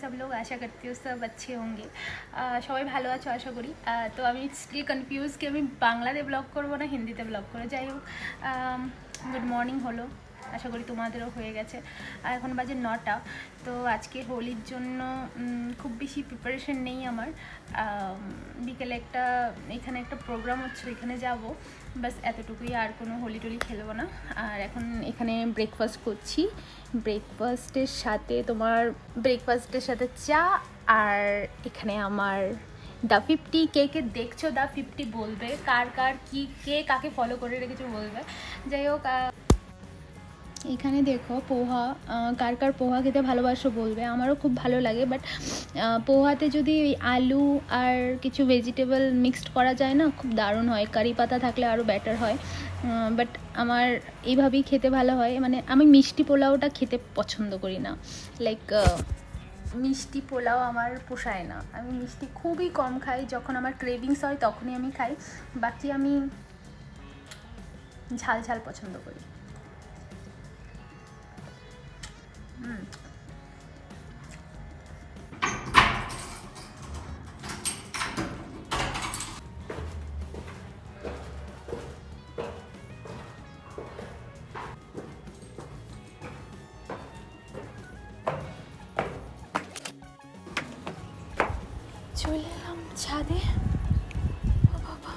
सब लोग आशा करती हूँ सब अच्छे होंगे সবাই ভালো আছো আশা করি তো আমি স্টিল কনফিউজ কি আমি বাংলাতে ব্লগ করবো না হিন্দিতে ব্লগ করবো যাই হোক গুড মর্নিং হলো আশা করি তোমাদেরও হয়ে গেছে আর এখন বাজে 9টা তো আজকে হোলির জন্য খুব বেশি প্রিপারেশন নেই আমার বিকেলে এখানে একটা প্রোগ্রাম হচ্ছে এখানে যাব বাস এতটুকুই আর কোনো হোলি টোলি খেলবো না আর এখন এখানে ব্রেকফাস্ট করছি ব্রেকফাস্টের সাথে চা আর এখানে আমার দ্য 50 কে দেখছো দ্য 50 বলবে কার কি কে কাকে ফলো করে রেখেছো বলবে যাই হোক এখানে দেখো পোহা কার পোহা খেতে ভালোবাসো বলবে আমারও খুব ভালো লাগে বাট পোহাতে যদি আলু আর কিছু ভেজিটেবল মিক্সড করা যায় না খুব দারুণ হয় কারি পাতা থাকলে আরও বেটার হয় বাট আমার এইভাবেই খেতে ভালো হয় মানে আমি মিষ্টি পোলাওটা খেতে পছন্দ করি না লাইক মিষ্টি পোলাও আমার পোষায় না আমি মিষ্টি খুবই কম খাই যখন আমার ক্রেভিংস হয় তখনই আমি খাই বাকি আমি ঝাল পছন্দ করি চলে এলাম ছাদে ও বাবা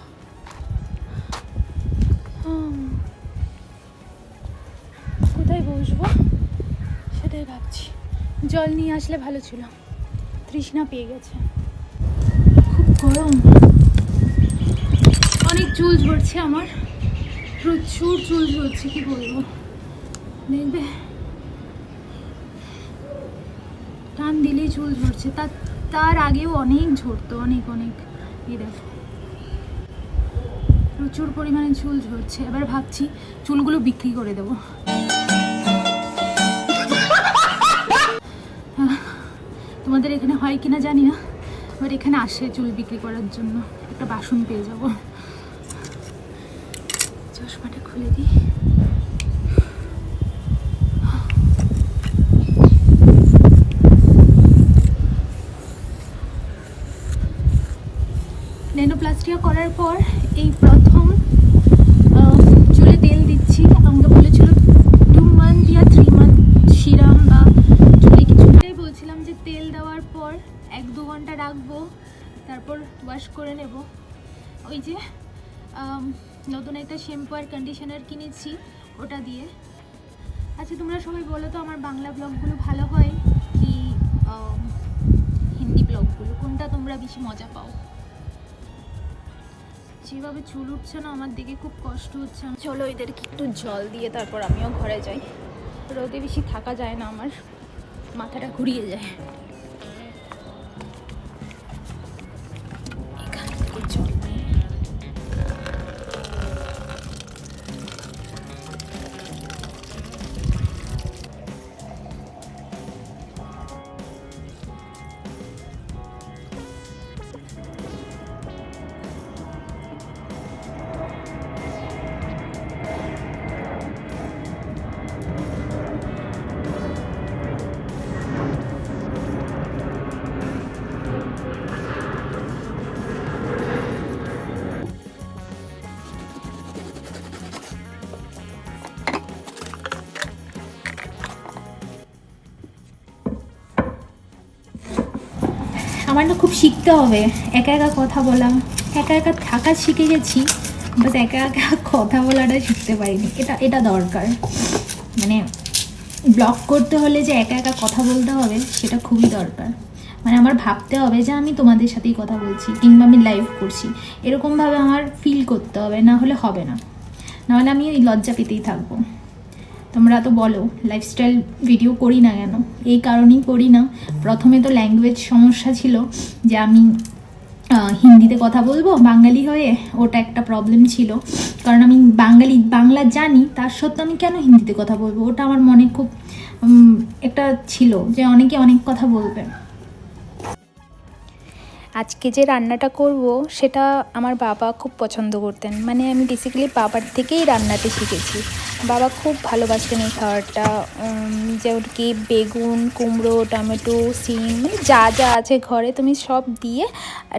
কোথায় বসবো সেটাই ভাবছি জল নিয়ে আসলে ভালো ছিল তৃষ্ণা পেয়ে গেছে খুব গরম অনেক চুল ঝরছে আমার প্রচুর চুল ঝরছে কি বলবো দেখবে টান দিলেই চুল ঝরছে তার আগেও অনেক ঝরতো অনেক এই দেখো প্রচুর পরিমাণে চুল ঝরছে এবার ভাবছি চুলগুলো বিক্রি করে দেবো তোমাদের এখানে হয় কিনা জানি না বাট এখানে আসে চুল বিক্রি করার জন্য একটা বাসন পেয়ে যাব চশমাটা খুলে দিই ন্যানোপ্লাস্টিয়া করার পর এই প্রথম চুলে তেল দিচ্ছি আমাকে বলেছিল 2 মান্থ या 3 মান্থ সিরাম বা চুলে কিছুটাই বলছিলাম যে তেল দেওয়ার পর 1-2 ঘন্টা রাখবো তারপর ওয়াশ করে নেব ওই যে নতুন একটা শ্যাম্পু আর কন্ডিশনার কিনেছি ওটা দিয়ে আচ্ছা তোমরা সবাই বলো তো আমার বাংলা ব্লগগুলো ভালো হয় কি হিন্দি ব্লগগুলো কোনটা তোমরা বেশি মজা পাও যেভাবে চুল উঠছে না আমার দিকে খুব কষ্ট হচ্ছে চলো এদেরকে একটু জল দিয়ে তারপর আমিও ঘরে যাই রোদে বেশি থাকা যায় না আমার মাথাটা ঘুরিয়ে যায় এখান থেকে জল আমার না খুব শিখতে হবে একা কথা বলা একা থাকা শিখে গেছি বাট একা কথা বলাটা শিখতে পারিনি এটা দরকার মানে ব্লগ করতে হলে যে একা কথা বলতে হবে সেটা খুবই দরকার মানে আমার ভাবতে হবে যে আমি তোমাদের সাথেই কথা বলছি কিংবা আমি লাইভ করছি এরকমভাবে আমার ফিল করতে হবে না হলে হবে না নাহলে আমি এই লজ্জা পেতেই থাকবো তোমরা তো বলো লাইফস্টাইল ভিডিও করি না কেন এই কারণেই করি না প্রথমে তো ল্যাঙ্গুয়েজ সমস্যা ছিল যে আমি হিন্দিতে কথা বলবো বাঙালি হয়ে ওটা একটা প্রবলেম ছিল কারণ আমি বাংলা জানি তার সত্ত্বেও আমি কেন হিন্দিতে কথা বলবো ওটা আমার মনে খুব একটা ছিল যে অনেকে অনেক কথা বলবে আজকে যে রান্নাটা করব সেটা আমার বাবা খুব পছন্দ করতেন, মানে আমি বেসিক্যালি বাবার থেকেই রান্নাটা শিখেছি। বাবা খুব ভালোবাসতেন এই খাবারটা, যেমন কি বেগুন, কুমড়ো, টমেটো, সিম, মানে যা যা আছে ঘরে তুমি সব দিয়ে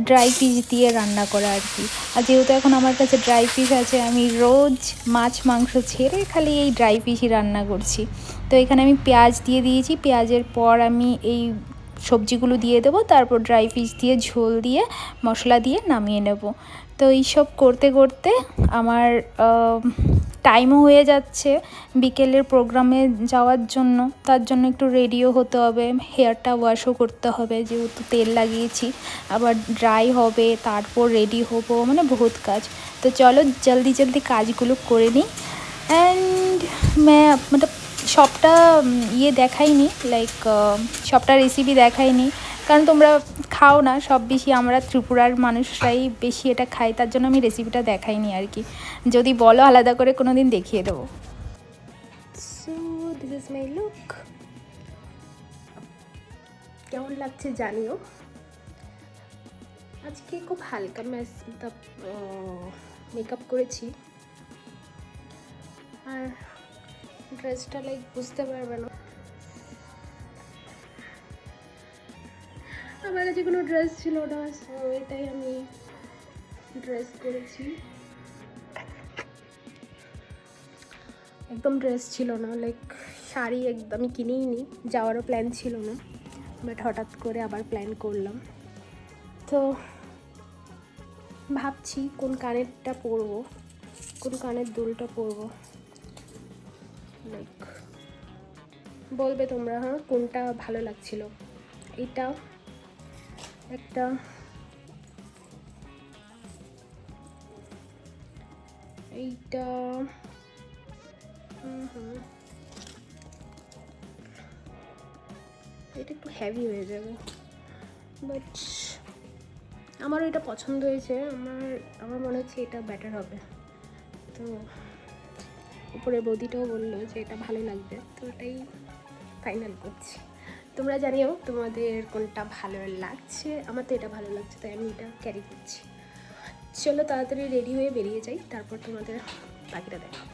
ড্রাই ফিশ দিয়ে রান্না করা আর কি। আর যেহেতু এখন আমার কাছে ড্রাই ফিশ আছে, আমি রোজ মাছ মাংস ছেড়ে খালি এই ড্রাই ফিশই রান্না করছি। তো এখানে আমি পেঁয়াজ দিয়ে দিয়েছি, পেঁয়াজের পর আমি এই সবজিগুলো দিয়ে দেবো, তারপর ড্রাই ফিশ দিয়ে ঝোল দিয়ে মশলা দিয়ে নামিয়ে নেব। তো এইসব করতে করতে আমার টাইমও হয়ে যাচ্ছে বিকেলের প্রোগ্রামে যাওয়ার জন্য। তার জন্য একটু রেডিও হতে হবে, হেয়ারটা ওয়াশও করতে হবে, যেহেতু তেল লাগিয়েছি, আবার ড্রাই হবে, তারপর রেডি হব, মানে বহুত কাজ। তো চলো জলদি জলদি কাজগুলো করে নিই। অ্যান্ড মানে সবটা দেখাইনি, লাইক সবটা রেসিপি দেখাইনি, কারণ তোমরা খাও না সব বেশি, আমরা ত্রিপুরার মানুষরাই বেশি এটা খাই, তার জন্য আমি রেসিপিটা দেখাইনি আর কি। যদি বলো আলাদা করে কোনো দিন দেখিয়ে দেবো। So this is my look, কেমন লাগছে জানিও। আজকে খুব হালকা মেকআপ করেছি, আর ড্রেসটা লাইক বুঝতে পারবে না, আমার কাছে কোনো ড্রেস ছিল না, সো এটাই আমি ড্রেস করেছি। একদম ড্রেস ছিল না, লাইক শাড়ি একদমই কিনেই নি, যাওয়ারও প্ল্যান ছিল না, বাট হঠাৎ করে আবার প্ল্যান করলাম। তো ভাবছি কোন কানেরটা পরবো, কোন কানের দুলটা পরবো, লাইক বলবে তোমরা হ্যাঁ কোনটা ভালো লাগছিল। এটা একটা এইটা এটা একটু হেভি হয়ে যাবে, বাট আমারও এটা পছন্দ হয়েছে, আমার মনে হচ্ছে এটা বেটার হবে। তো উপরে বৌদিটাও বললো যে এটা ভালো লাগবে, তো এটাই ফাইনাল করছি। তোমরা জানিও তোমাদের কোনটা ভালো লাগছে, আমার তো এটা ভালো লাগছে, তাই আমি এটা ক্যারি করছি। চলো তাড়াতাড়ি রেডি হয়ে বেরিয়ে যাই, তারপর তোমাদের বাকিটা দেখাবো।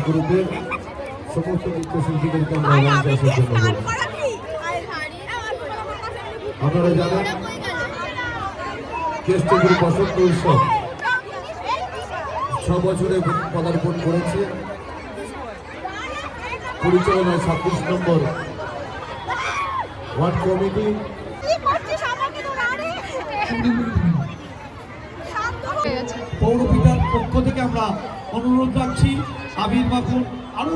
গ্রুপের সমস্ত নৃত্যশিল্পীদেরকে আমরা মঞ্চে আসার জন্য বলব। আপনারা জানেন কেষ্ট গ্রুপ বসন্ত উৎসব 6 বছরে পদার্পণ করেছে। পরিচালনায় 26 নম্বর ওয়ার্ড কমিটি। পৌরপিতার পক্ষ থেকে আমরা অনুরোধ রাখছি আবির মাখন আরো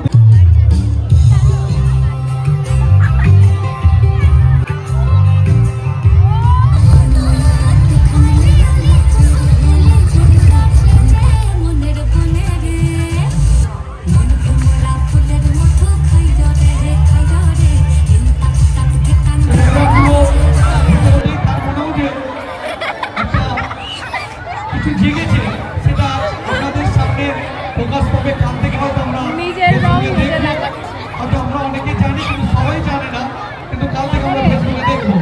কিছু জেগেছে সেটা আপনাদের সামনে প্রকাশ পাবে। কাল থেকে হয়তো আমরা ফেসবুকে দেখবো, হয়তো আমরা অনেকে জানি কিন্তু সবাই জানে না, কিন্তু কাল থেকে আমরা ফেসবুকে দেখবো।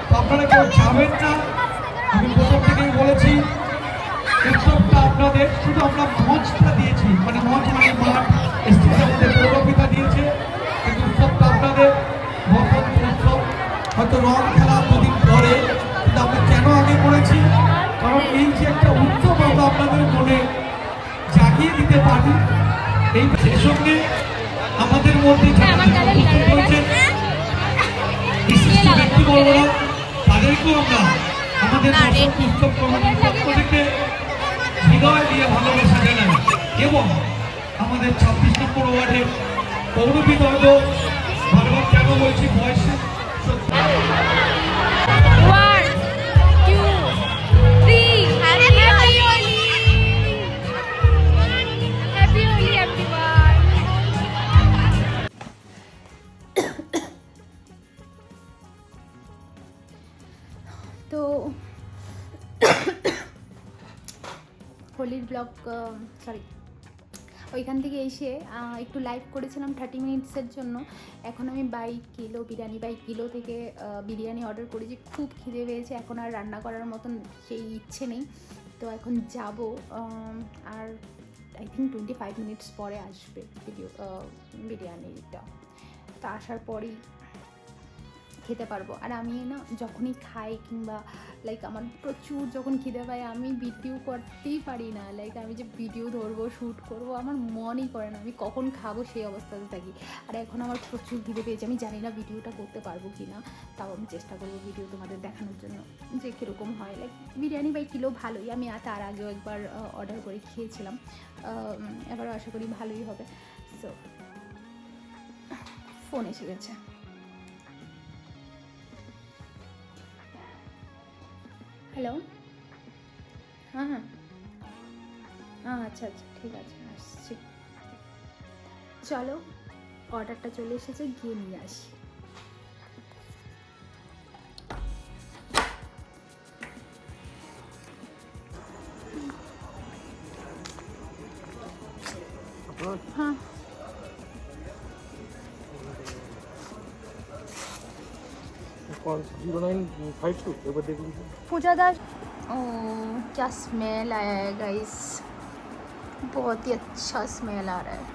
তো আপনারা কেউ যাবেন না, আমি প্রথম থেকেই বলেছি উৎসবটা আপনাদের, শুধু আমরা মঞ্চটা দিয়েছি, মানে মঞ্চ মানে মাঠ, স্টেজে আমাদের পৌরপিতা দিয়েছে, কিন্তু উৎসবটা আপনাদের বসন্ত উৎসব। হয়তো রং খেলা দুদিন পরে, কিন্তু আমরা কেন আগে করেছি, কারণ এই যে একটা উৎসব আমরা আপনাদের মনে জাগিয়ে দিতে পারি। এই সেই সঙ্গে আমাদের মধ্যে যারা উপস্থিত হয়েছেন বিশিষ্ট ব্যক্তিবর্গরা, তাদেরকেও আমরা আমাদের বসন্ত উৎসব কমিটির পক্ষ থেকে হৃদয় দিয়ে ভালোবাসা জানাই। এবং আমাদের 26 নম্বর ওয়ার্ডের পৌরবিদর্গ, বারবার কেন বলছি বয়সে তো হোলির ব্লগ সরি ওইখান থেকে এসে একটু লাইভ করেছিলাম 30 মিনিটসের জন্য। এখন আমি বিরিয়ানি বাই কিলো থেকে বিরিয়ানি অর্ডার করেছি। খুব খিদে পেয়েছে, এখন আর রান্না করার মতন সেই ইচ্ছে নেই। তো এখন যাব, আর আই থিঙ্ক 25 মিনিটস পরে আসবে বিরিয়ানিটা। তো আসার পরেই খেতে পারবো। আর আমি না যখনই খাই কিংবা লাইক আমার প্রচুর যখন খিদে পায়, আমি ভিডিও করতেই পারি না। লাইক আমি যে ভিডিও ধরবো, শ্যুট করবো, আমার মনই করে না। আমি কখন খাবো সেই অবস্থাতে থাকি। আর এখন আমার প্রচুর খিদে পেয়েছে, আমি জানি না ভিডিওটা করতে পারবো কি না। তাও আমি চেষ্টা করবো ভিডিও তোমাদের দেখানোর জন্য যে কীরকম হয়। লাইক বিরিয়ানি বাই কিলো ভালোই, আমি তার আগেও একবার অর্ডার করে খেয়েছিলাম, এবারও আশা করি ভালোই হবে। সো ফোন এসে গেছে। হ্যালো, হ্যাঁ হ্যাঁ হ্যাঁ, আচ্ছা আচ্ছা, ঠিক আছে, আসছি। চলো, অর্ডারটা চলে এসেছে, গিয়ে নিয়ে আসি। হ্যাঁ, पूजा दास। ओ क्या स्मेल आया है गाइस, बहुत ही अच्छा स्मेल आ रहा है।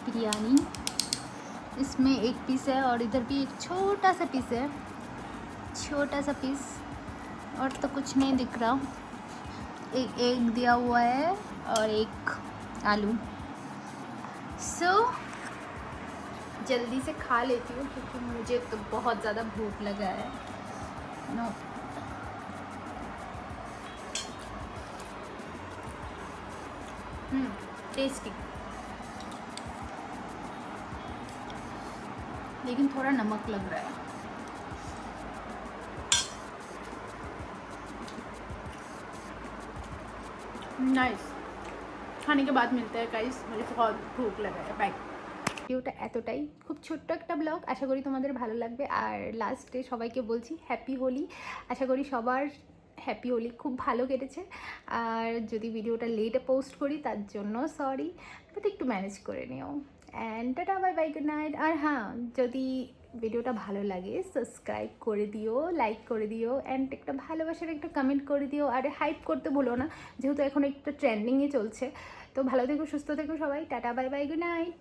बिरयानी, इसमें एक पीस है और इधर भी एक छोटा सा पीस है, छोटा सा पीस, और तो कुछ नहीं दिख रहा। एक एग दिया हुआ है और एक आलू। सो जल्दी से खा लेती हूँ क्योंकि मुझे तो बहुत ज़्यादा भूख लगा है। नो टेस्टी, लेकिन थोड़ा नमक लग रहा है। नाइस, खाने के बाद मिलते हैं गाइस, मुझे बहुत भूख लगा है। बाय। ভিডিওটা এতটাই, খুব ছোট্ট একটা ব্লগ, আশা করি তোমাদের ভালো লাগবে। আর লাস্টে সবাইকে বলছি হ্যাপি হোলি। আশা করি সবার হ্যাপি হোলি খুব ভালো কেটেছে। আর যদি ভিডিওটা লেটে পোস্ট করি তার জন্য সরি, বাট একটু ম্যানেজ করে নিও। And ta-ta, bye bye, good night. আর হ্যাঁ, যদি ভিডিওটা ভালো লাগে সাবস্ক্রাইব করে দিও, লাইক করে দিও, অ্যান্ড একটা ভালোবাসার একটা কমেন্ট করে দিও। আর হাইপ করতে ভুলো না, যেহেতু এখন একটা ট্রেন্ডিংয়ে চলছে। তো ভালো থেকো, সুস্থ থেকো সবাই। Tata, bye bye, good night.